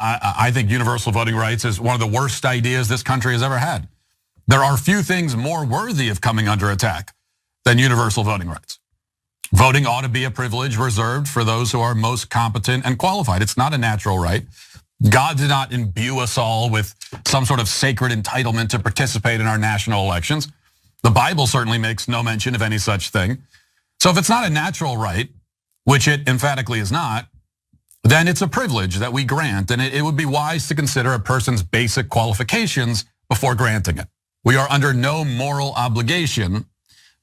I think universal voting rights is one of the worst ideas this country has ever had. There are few things more worthy of coming under attack than universal voting rights. Voting ought to be a privilege reserved for those who are most competent and qualified. It's not a natural right. God did not imbue us all with some sort of sacred entitlement to participate in our national elections. The Bible certainly makes no mention of any such thing. So if it's not a natural right, which it emphatically is not, then it's a privilege that we grant, and it would be wise to consider a person's basic qualifications before granting it. We are under no moral obligation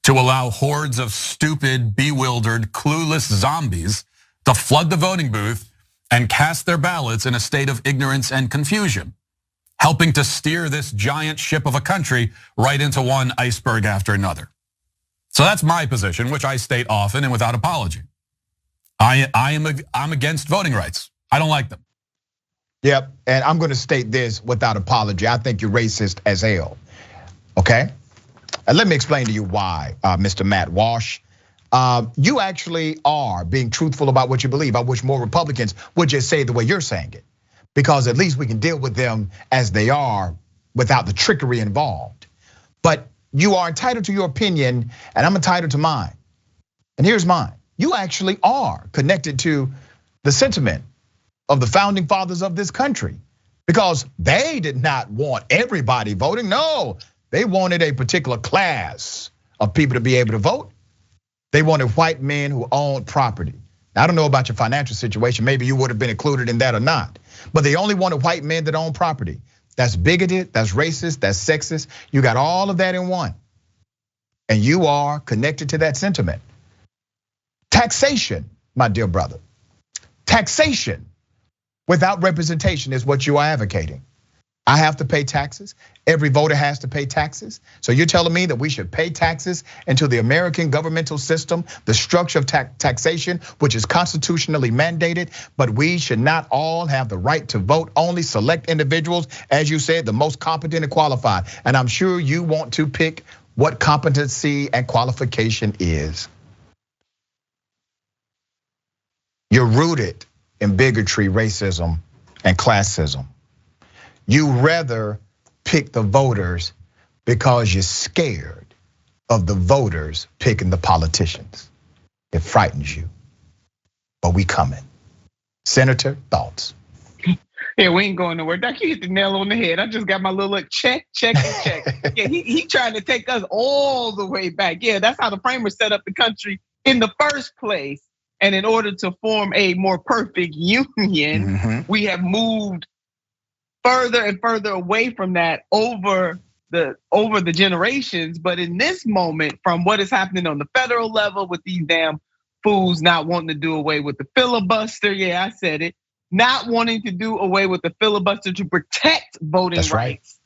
to allow hordes of stupid, bewildered, clueless zombies to flood the voting booth and cast their ballots in a state of ignorance and confusion, helping to steer this giant ship of a country right into one iceberg after another. So that's my position, which I state often and without apology. I'm against voting rights. I don't like them. Yep, and I'm going to state this without apology. I think you're racist as hell, okay? And let me explain to you why, Mr. Matt Walsh. You actually are being truthful about what you believe. I wish more Republicans would just say it the way you're saying it, because at least we can deal with them as they are without the trickery involved. But you are entitled to your opinion, and I'm entitled to mine. And here's mine. You actually are connected to the sentiment of the founding fathers of this country, because they did not want everybody voting. No, they wanted a particular class of people to be able to vote. They wanted white men who owned property. Now, I don't know about your financial situation. Maybe you would have been included in that or not. But they only wanted white men that own property. That's bigoted, that's racist, that's sexist. You got all of that in one. And you are connected to that sentiment. Taxation, my dear brother. Taxation without representation is what you are advocating. I have to pay taxes. Every voter has to pay taxes. So you're telling me that we should pay taxes into the American governmental system, the structure of taxation, which is constitutionally mandated, but we should not all have the right to vote, only select individuals, as you said, the most competent and qualified. And I'm sure you want to pick what competency and qualification is. You're rooted in bigotry, racism, and classism. You rather pick the voters because you're scared of the voters picking the politicians. It frightens you, but we coming. Senator, thoughts? Yeah, we ain't going nowhere. Doc, you hit the nail on the head. I just got my little check. Yeah, he trying to take us all the way back. Yeah, that's how the framers set up the country in the first place. And in order to form a more perfect union, we have moved further and further away from that over the generations. But in this moment, from what is happening on the federal level with these damn fools not wanting to do away with the filibuster, yeah, I said it, not wanting to do away with the filibuster to protect voting rights.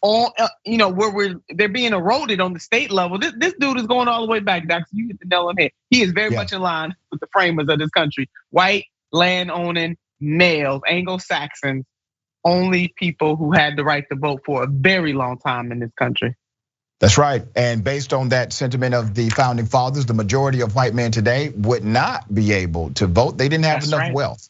All where they're being eroded on the state level. This dude is going all the way back, Doc. You hit the nail on the head. He is very much in line with the framers of this country. White, land-owning, males, Anglo-Saxons, only people who had the right to vote for a very long time in this country. That's right. And based on that sentiment of the founding fathers, the majority of white men today would not be able to vote. They didn't have enough wealth.